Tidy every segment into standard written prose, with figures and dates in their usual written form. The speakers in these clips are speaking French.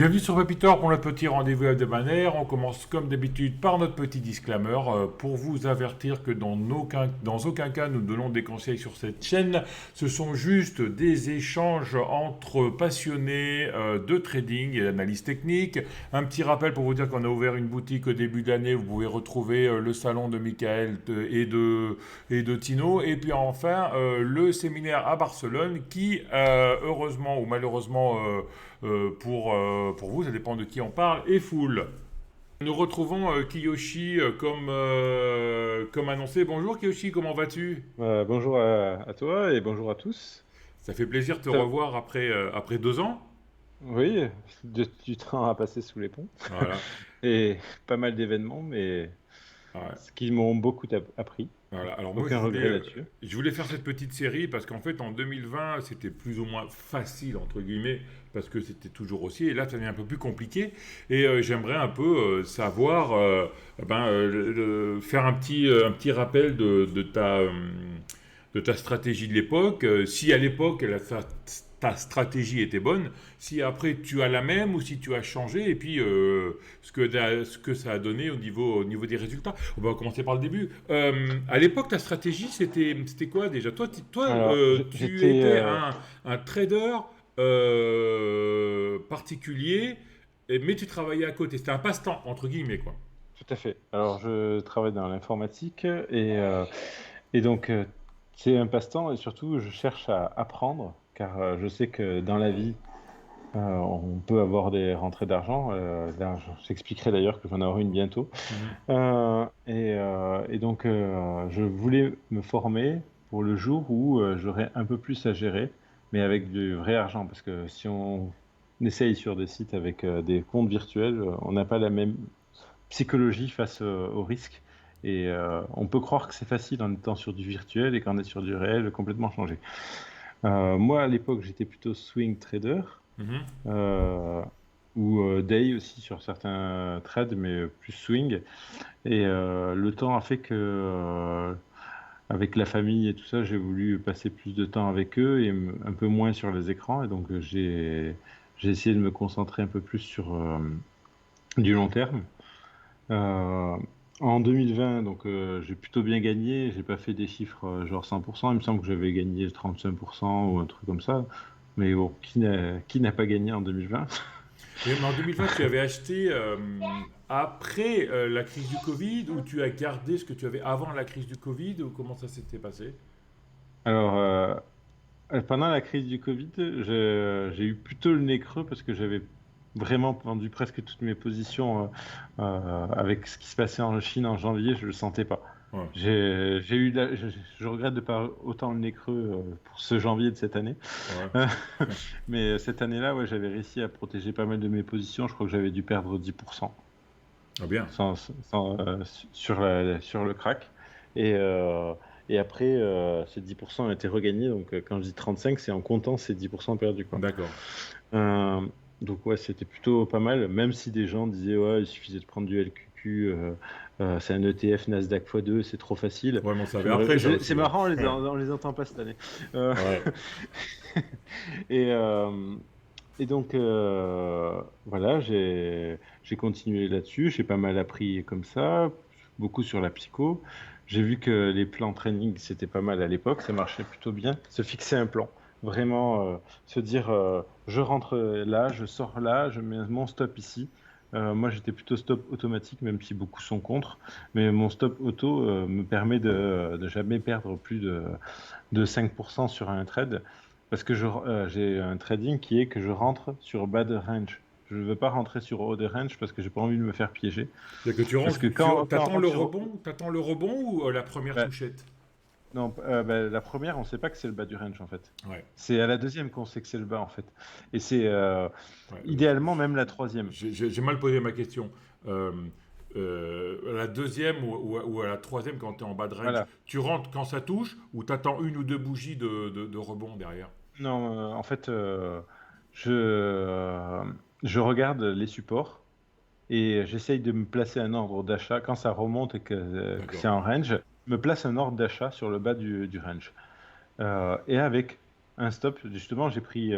Bienvenue sur Papitor pour notre petit rendez-vous hebdomadaire. On commence comme d'habitude par notre petit disclaimer pour vous avertir que dans aucun cas nous donnons des conseils sur cette chaîne. Ce sont juste des échanges entre passionnés de trading et d'analyse technique. Un petit rappel pour vous dire qu'on a ouvert une boutique au début de l'année. Vous pouvez retrouver le salon de Michael et de Tino. Et puis enfin le séminaire à Barcelone qui, heureusement ou malheureusement, pour vous, ça dépend de qui on parle, et full. Nous retrouvons Kiyoshi comme annoncé. Bonjour Kiyoshi, comment vas-tu? Bonjour à toi et bonjour à tous. Ça fait plaisir de te Ça- revoir après 2 ans. oui, du temps à passer sous les ponts Voilà. et pas mal d'événements, mais Ouais. ce qui m'ont beaucoup appris. Voilà. Alors moi, Aucun regret là-dessus. je voulais faire cette petite série parce qu'en fait, en 2020, c'était plus ou moins facile, entre guillemets, parce que c'était toujours aussi. Et là, ça devient un peu plus compliqué. Et j'aimerais un peu savoir, faire un petit rappel de ta stratégie de l'époque. Si à l'époque, ta stratégie était bonne, si après tu as la même ou si tu as changé, et puis ce que ça a donné au niveau des résultats. On va commencer par le début. À l'époque, ta stratégie, c'était quoi déjà? Alors, Tu j'étais étais un trader particulier, mais tu travaillais à côté. C'était un passe-temps, entre guillemets, quoi. tout à fait. Alors, je travaille dans l'informatique et donc c'est un passe-temps et surtout je cherche à apprendre car je sais que dans la vie, on peut avoir des rentrées d'argent. Là, j'expliquerai d'ailleurs que j'en aurai une bientôt. Mhm. Et donc, je voulais me former pour le jour où j'aurais un peu plus à gérer, mais avec du vrai argent. Parce que si on essaye sur des sites avec des comptes virtuels, on n'a pas la même psychologie face au risque. Et on peut croire que c'est facile en étant sur du virtuel et quand on est sur du réel, complètement changé. Moi, à l'époque, j'étais plutôt swing trader Mhm. euh, ou day aussi sur certains trades, mais plus swing. Et le temps a fait que, avec la famille et tout ça, j'ai voulu passer plus de temps avec eux et un peu moins sur les écrans. Et donc, j'ai essayé de me concentrer un peu plus sur du long terme. Euh, En 2020, donc, j'ai plutôt bien gagné. J'ai pas fait des chiffres genre 100%. Il me semble que j'avais gagné 35% ou un truc comme ça. Mais bon, qui n'a pas gagné en 2020? Mais en 2020, tu avais acheté après la crise du Covid ou tu as gardé ce que tu avais avant la crise du Covid ou comment ça s'était passé? Alors, pendant la crise du Covid, j'ai eu plutôt le nez creux parce que j'avais vraiment vendu presque toutes mes positions avec ce qui se passait en Chine en janvier, je le sentais pas. Ouais, J'ai eu je regrette de pas autant le nez creux pour ce janvier de cette année. ouais. Mais cette année-là, ouais, j'avais réussi à protéger pas mal de mes positions. Je crois que j'avais dû perdre 10% Ah bien. sur le crack. Et, euh, et après, ces 10% ont été regagnés. Donc, quand je dis 35, c'est en comptant ces 10% perdus, quoi. D'accord. Euh, donc, ouais, c'était plutôt pas mal. Même si des gens disaient, ouais, il suffisait de prendre du LQQ, c'est un ETF Nasdaq x2, c'est trop facile. Ouais, mais on savait après ça C'est aussi. Ouais. marrant, on les entend pas cette année. Euh, Ouais. et, euh, et donc, voilà, j'ai continué là-dessus. J'ai pas mal appris comme ça, beaucoup sur la psycho. J'ai vu que les plans training, c'était pas mal à l'époque, ça marchait plutôt bien. Se fixer un plan, vraiment se dire, je rentre là, je sors là, je mets mon stop ici. Moi, j'étais plutôt stop automatique, même si beaucoup sont contre. Mais mon stop auto me permet de jamais perdre plus de 5% sur un trade. Parce que j'ai un trading qui est que je rentre sur bas de range. Je ne veux pas rentrer sur haut de range parce que j'ai pas envie de me faire piéger. C'est-à-dire que tu Parce ranges, que quand on t'attends rentre le sur... rebond, ou la première bah, touchette? non, la première, on ne sait pas que c'est le bas du range en fait. Ouais. C'est à la deuxième qu'on sait que c'est le bas en fait. Et c'est Ouais. idéalement même la troisième. J'ai mal posé ma question. Euh, à la deuxième ou à la troisième quand tu es en bas de range, Voilà. tu rentres quand ça touche ou tu attends une ou deux bougies de rebond derrière? Non, en fait, je, euh, je regarde les supports et j'essaye de me placer un ordre d'achat. Quand ça remonte et que c'est D'accord. en range, je me place un ordre d'achat sur le bas du range. Et avec un stop. Justement, j'ai pris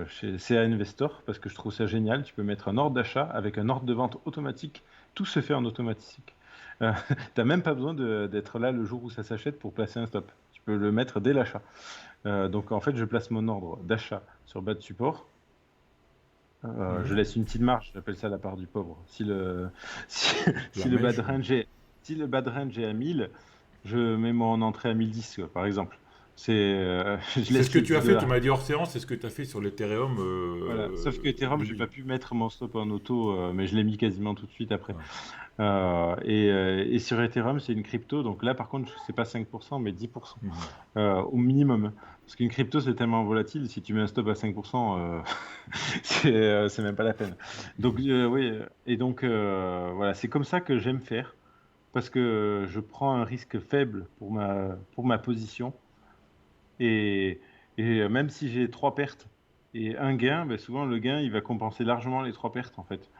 chez CA Investor parce que je trouve ça génial. Tu peux mettre un ordre d'achat avec un ordre de vente automatique. Tout se fait en automatique. Euh, T'as même pas besoin d'être là le jour où ça s'achète pour placer un stop. Tu peux le mettre dès l'achat. Donc en fait, je place mon ordre d'achat sur bas de support. Je Mhm. laisse une petite marge, j'appelle ça la part du pauvre. Si, La si le bad mèche. range est, si le bad range est à 1000, je mets mon entrée à 1010, quoi, par exemple. Je C'est ce laisse que les tu 10 as fait, tu dollars. m'as dit hors séance, c'est ce que tu as fait sur l'Ethereum. Voilà. Sauf que Ethereum, j'ai pas pu mettre mon stop en auto, mais je l'ai mis quasiment tout de suite après. Ouais. Et sur Ethereum, c'est une crypto, donc là, par contre, c'est pas 5%, mais 10%, Mhm. au minimum. Parce qu'une crypto, c'est tellement volatile, si tu mets un stop à 5%, c'est même pas la peine. Donc, oui, et donc, voilà, c'est comme ça que j'aime faire, parce que je prends un risque faible pour ma position, et, et même si j'ai trois pertes et un gain, ben souvent le gain, il va compenser largement les trois pertes, en fait.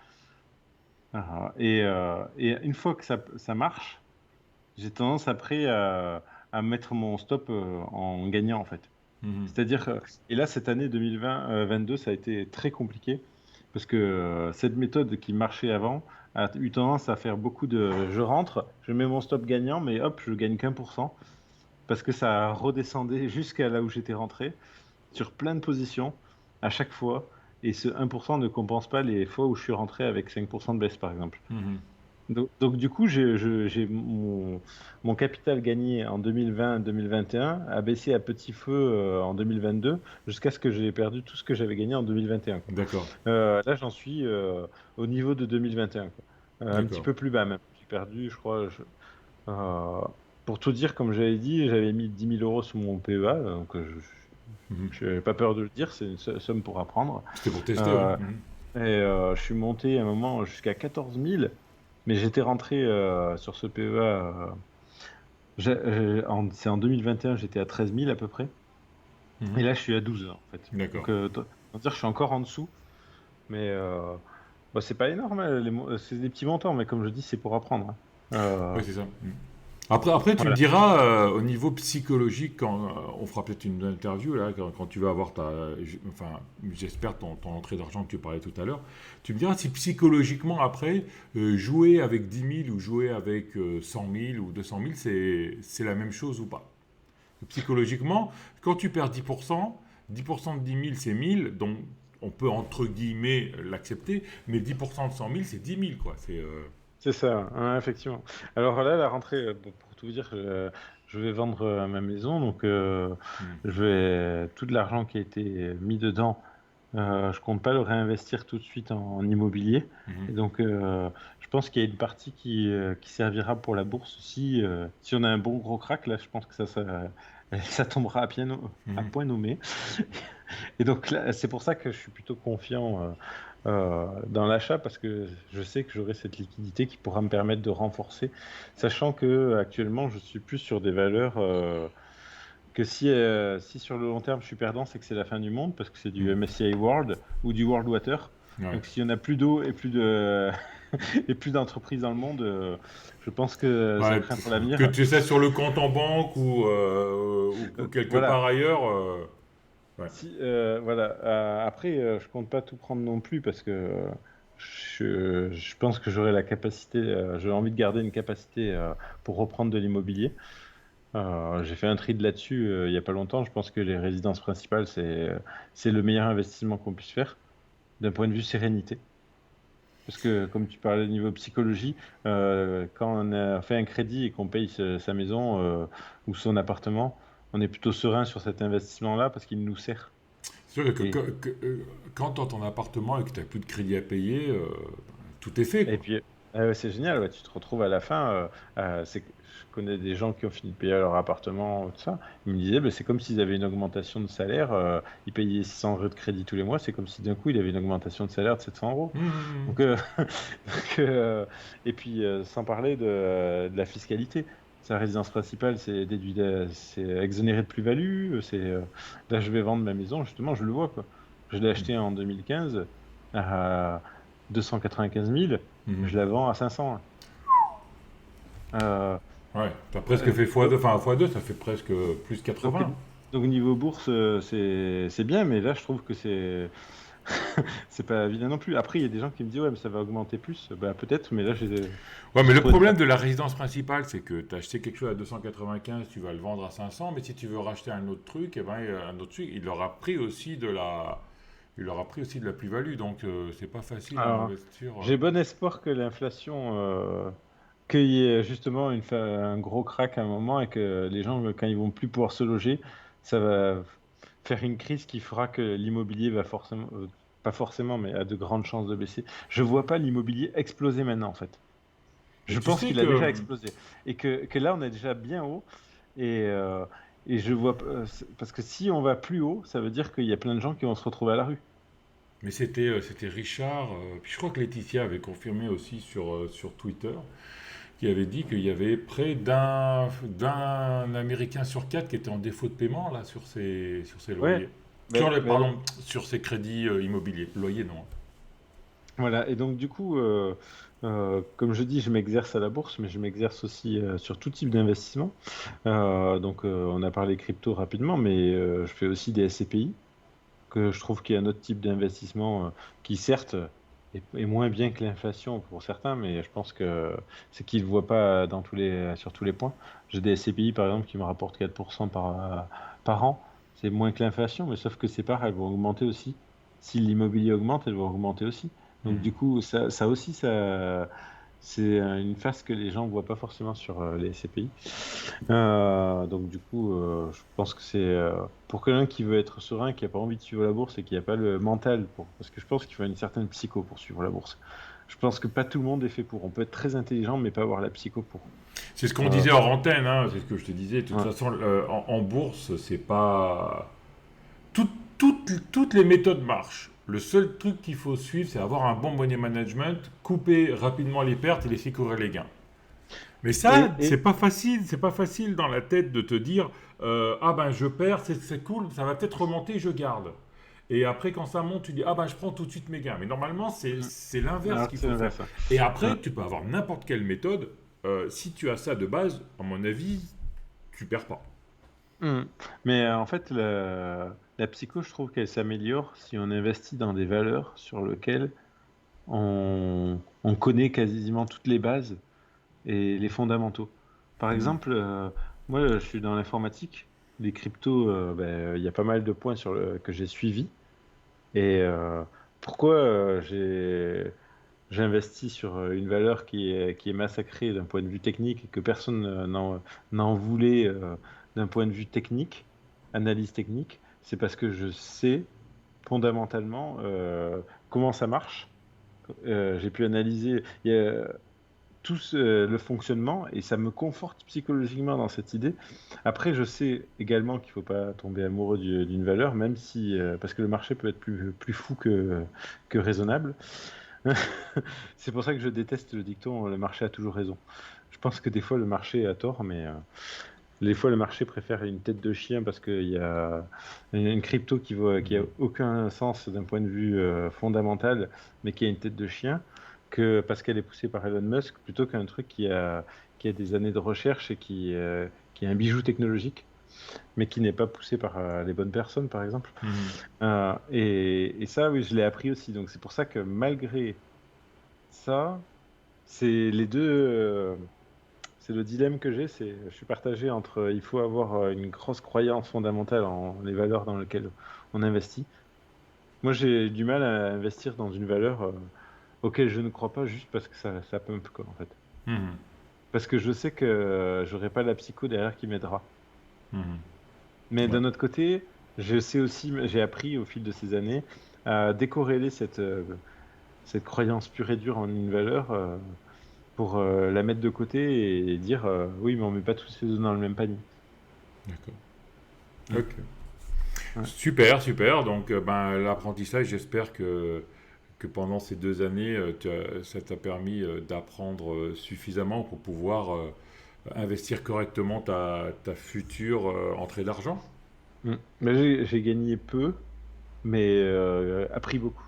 Et une fois que ça marche, j'ai tendance après à mettre mon stop en gagnant, en fait. Mhm. C'est-à-dire, et là, cette année 2022, ça a été très compliqué parce que cette méthode qui marchait avant a eu tendance à faire beaucoup de je rentre, je mets mon stop gagnant, mais hop, je gagne qu'un pour cent parce que ça redescendait jusqu'à là où j'étais rentré sur plein de positions à chaque fois. Et ce 1% ne compense pas les fois où je suis rentré avec 5% de baisse, par exemple. Mhm. Donc, du coup, j'ai mon capital gagné en 2020-2021 a baissé à petit feu en 2022 jusqu'à ce que j'ai perdu tout ce que j'avais gagné en 2021, quoi. D'accord, Là, j'en suis au niveau de 2021, quoi. Un petit d'accord. peu plus bas même. J'ai perdu, je crois, euh, pour tout dire, comme j'avais dit, j'avais mis 10 000 € sur mon PEA, donc Mhm. je n'ai pas peur de le dire, c'est une somme pour apprendre. C'était pour tester, ouais. Euh, Mhm. je suis monté à un moment jusqu'à 14 000, mais j'étais rentré sur ce PEA. C'est en 2021, j'étais à 13 000 à peu près. Et Mhm. là, je suis à 12 en fait. D'accord. Donc, on va dire, je suis encore en dessous. Mais bah, c'est pas énorme, hein, c'est des petits montants, mais comme je dis, c'est pour apprendre, hein. Oui, c'est ça. Mhm. Après, tu me Voilà. diras, au niveau psychologique, quand on fera peut-être une interview, là, quand tu vas avoir enfin, j'espère ton entrée d'argent que tu parlais tout à l'heure, tu me diras si psychologiquement, après, jouer avec 10 000 ou jouer avec 100 000 ou 200 000, c'est la même chose ou pas. Psychologiquement, quand tu perds 10%, 10% de 10 000, c'est 1000, donc on peut entre guillemets l'accepter, mais 10% de 100 000, c'est 10 000, quoi. C'est ça, hein, effectivement. Alors là, la rentrée, bon, pour tout vous dire, je vais vendre ma maison, donc Hmm. tout de l'argent qui a été mis dedans, je compte pas le réinvestir tout de suite en immobilier. Mhm. Et donc, je pense qu'il y a une partie qui servira pour la bourse aussi. Si on a un bon gros crack, là, je pense que ça tombera à Mhm. point nommé. Et donc là, c'est pour ça que je suis plutôt confiant dans l'achat parce que je sais que j'aurai cette liquidité qui pourra me permettre de renforcer, sachant que actuellement je suis plus sur des valeurs que si sur le long terme je suis perdant, c'est que c'est la fin du monde parce que c'est du Mhm. MSCI World ou du World Water. Ouais. Donc s'il y en a plus d'eau et plus de et plus d'entreprises dans le monde, je pense que ça Ouais, craint pour que l'avenir. tu sais sur le compte en banque ou quelque part Voilà. ailleurs. Ouais. Si, voilà. Après, je compte pas tout prendre non plus parce que je pense que j'aurai la capacité, j'ai envie de garder une capacité pour reprendre de l'immobilier. J'ai fait un trade là-dessus il y a pas longtemps. Je pense que les résidences principales, c'est le meilleur investissement qu'on puisse faire d'un point de vue sérénité. Parce que comme tu parlais de niveau psychologie, quand on a fait un crédit et qu'on paye sa maison ou son appartement, on est plutôt serein sur cet investissement-là parce qu'il nous sert. C'est sûr Et quand tu as ton appartement et que tu n'as plus de crédit à payer, tout est fait, Et quoi. puis, ouais, c'est génial, ouais, tu te retrouves à la fin. Je connais des gens qui ont fini de payer leur appartement, tout ça. Ils me disaient, bah, c'est comme s'ils avaient une augmentation de salaire. Ils payaient 600 € de crédit tous les mois. C'est comme si d'un coup, il avait une augmentation de salaire de 700 €. Mhm. Donc, donc, et puis, sans parler de la fiscalité. Sa résidence principale, c'est déduit, c'est exonéré de plus-value. Là, je vais vendre ma maison, justement, je le vois, quoi. Je l'ai acheté en 2015 à 295 000. Mhm. Je la vends à 500, hein. Euh, Ouais, tu as presque fait x2, enfin x2, ça fait presque plus donc, 80. Donc niveau bourse, c'est bien, mais là je trouve que c'est pas évident non plus. Après, il y a des gens qui me disent ouais, mais ça va augmenter plus. Bah peut-être, mais là Ouais, j'ai mais le trouvé problème de la résidence principale, c'est que tu as acheté quelque chose à 295, tu vas le vendre à 500, mais si tu veux racheter un autre truc, eh ben, un autre truc, il aura pris aussi de la plus-value, donc c'est pas facile à Alors, investir. j'ai bon espoir que l'inflation, qu'il y ait justement un gros crack à un moment et que les gens, quand ils vont plus pouvoir se loger, ça va faire une crise qui fera que l'immobilier va forcément, pas forcément, mais a de grandes chances de baisser. Je vois pas l'immobilier exploser maintenant, en fait. Mais Je tu pense sais qu'il a déjà que, explosé et que là, on est déjà bien haut et, euh, et je vois, parce que si on va plus haut, ça veut dire qu'il y a plein de gens qui vont se retrouver à la rue. mais c'était Richard, puis je crois que Laetitia avait confirmé aussi sur Twitter, qui avait dit qu'il y avait près d'un Américain sur quatre qui était en défaut de paiement là sur ses Ouais. loyers. Ben, Pardon, sur ses crédits immobiliers. Loyer, non. voilà, et donc du coup, comme je dis, je m'exerce à la bourse, mais je m'exerce aussi sur tout type d'investissement. On a parlé crypto rapidement, mais je fais aussi des SCPI, que je trouve qu'il y a un autre type d'investissement qui certes est moins bien que l'inflation pour certains, mais je pense que c'est qu'ils ne le voient pas sur tous les points. J'ai des SCPI par exemple qui me rapportent 4% par an. C'est moins que l'inflation, mais sauf que ces parts, elles vont augmenter aussi. Si l'immobilier augmente, elles vont augmenter aussi. Donc du Mhm. coup, ça aussi, c'est une face que les gens ne voient pas forcément sur les SCPI. Donc du coup, je pense que c'est pour quelqu'un qui veut être serein, qui n'a pas envie de suivre la bourse et qui n'a pas le mental pour, parce que je pense qu'il faut une certaine psycho pour suivre la bourse. Je pense que pas tout le monde est fait pour. On peut être très intelligent, mais pas avoir la psycho pour. C'est ce qu'on Euh, disait hors antenne, hein, c'est ce que je te disais. De toute ouais. façon, en bourse, c'est pas. Toutes les méthodes marchent. Le seul truc qu'il faut suivre, c'est avoir un bon money management, couper rapidement les pertes et laisser courir les gains. Mais ça, Et c'est pas facile dans la tête de te dire ah ben je perds, c'est cool, ça va peut-être remonter, je garde. Et après, quand ça monte, tu dis ah ben je prends tout de suite mes gains. Mais normalement, c'est l'inverse alors qu'il que c'est faut faire. l'inverse. Et Ouais. après, tu peux avoir n'importe quelle méthode. Si tu as ça de base, à mon avis, tu perds pas. Mm. Mais en fait, la psycho, je trouve qu'elle s'améliore si on investit dans des valeurs sur lesquelles on connaît quasiment toutes les bases et les fondamentaux. Par Mm. exemple, moi, je suis dans l'informatique. Les cryptos, il y a pas mal de points que j'ai suivis. Et pourquoi j'ai investi sur une valeur qui est massacrée d'un point de vue technique et que personne n'en voulait d'un point de vue technique, analyse technique, c'est parce que je sais fondamentalement comment ça marche. J'ai pu analyser le fonctionnement et ça me conforte psychologiquement dans cette idée. Après, je sais également qu'il ne faut pas tomber amoureux d'une valeur, même si, parce que le marché peut être plus fou que raisonnable. C'est pour ça que je déteste le dicton le marché a toujours raison. Je pense que des fois le marché a tort, mais des fois le marché préfère une tête de chien parce qu'il y a une crypto qui a Mm. aucun sens d'un point de vue fondamental, mais qui a une tête de chien, que parce qu'elle est poussée par Elon Musk, plutôt qu'un truc qui a des années de recherche et qui est un bijou technologique, mais qui n'est pas poussé par les bonnes personnes, par exemple. Mm. Et ça, oui, je l'ai appris aussi. Donc c'est pour ça que malgré ça, c'est les deux. C'est le dilemme que j'ai. Je suis partagé entre il faut avoir une grosse croyance fondamentale en les valeurs dans lesquelles on investit. Moi, j'ai du mal à investir dans une valeur auquel je ne crois pas juste parce que ça pump, quoi, en fait. Mm. Parce que je sais que j'aurai pas la psycho derrière qui m'aidera. Mm. Mais Ouais. d'un autre côté, je sais aussi, j'ai appris au fil de ces années à décorréler cette croyance pure et dure en une valeur. Pour la mettre de côté et dire oui, mais on met pas tous ses œufs dans le même panier. D'accord. Mm. Ok. Ouais. Super, super. Donc, ben, l'apprentissage, j'espère que pendant ces 2 années, ça t'a permis d'apprendre suffisamment pour pouvoir investir correctement ta future entrée d'argent. Mm. Mais j'ai gagné peu, mais appris beaucoup.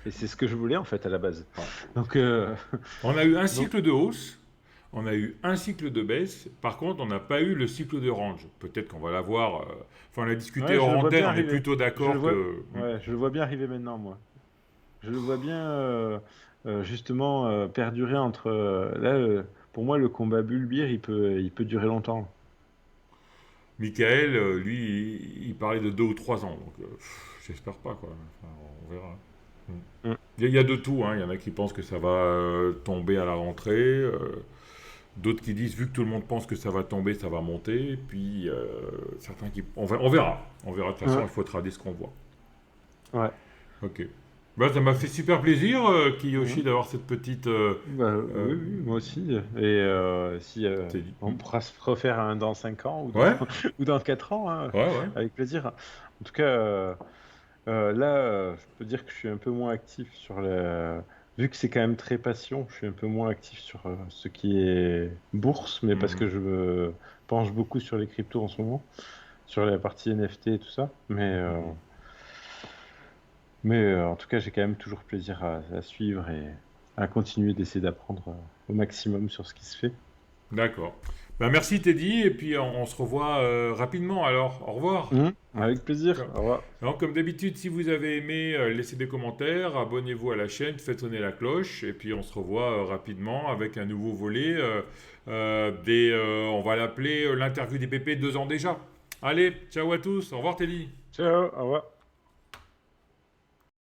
Et c'est ce que je voulais en fait à la base. Ouais. Donc, On a eu un donc cycle de hausse. On a eu un cycle de baisse. Par contre, on n'a pas eu le cycle de range. Peut-être qu'on va l'avoir. Enfin, on a discuté Ouais, je le hors vois antenne. bien On est arriver. plutôt Je le d'accord vois, que. ouais, je le vois bien arriver maintenant, moi. Je le vois bien justement perdurer entre là. Pour moi, le combat bulle-beer, il peut durer longtemps. Michael, lui, il parlait de 2 ou 3 ans. Donc, j'espère pas, quoi. Enfin, on verra. Mm. Mm. Il y a de tout, hein. Il y en a qui pensent que ça va tomber à la rentrée. D'autres qui disent, vu que tout le monde pense que ça va tomber, ça va monter. Puis certains qui. On verra. On verra. De toute façon, Ouais. il faut trader ce qu'on voit. Ouais. Ok. Bah, ça m'a fait super plaisir, Kiyoshi, Mhm. d'avoir cette petite. Bah, Euh, oui, oui, moi aussi. Et si t'es dit. on pourra se refaire un dans 5 ans ou dans, Ouais, ou dans 4 ans, hein, ouais, ouais. avec plaisir. En tout cas, là, je peux dire que je suis un peu moins actif sur le. Vu que c'est quand même très passion, je suis un peu moins actif sur ce qui est bourse, mais parce Mhm. que je me penche beaucoup sur les cryptos en ce moment, sur la partie NFT et tout ça. Mhm. Mais en tout cas, j'ai quand même toujours plaisir à suivre et à continuer d'essayer d'apprendre au maximum sur ce qui se fait. D'accord. Ben, merci, Teddy. Et puis, on se revoit rapidement. Alors, au revoir. Avec plaisir. Ciao. Au revoir. Alors, comme d'habitude, si vous avez aimé, laissez des commentaires, abonnez-vous à la chaîne, faites sonner la cloche, et puis on se revoit rapidement avec un nouveau volet. On va l'appeler l'interview des PP 2 ans déjà. Allez, ciao à tous. Au revoir, Teddy. Ciao. Au revoir.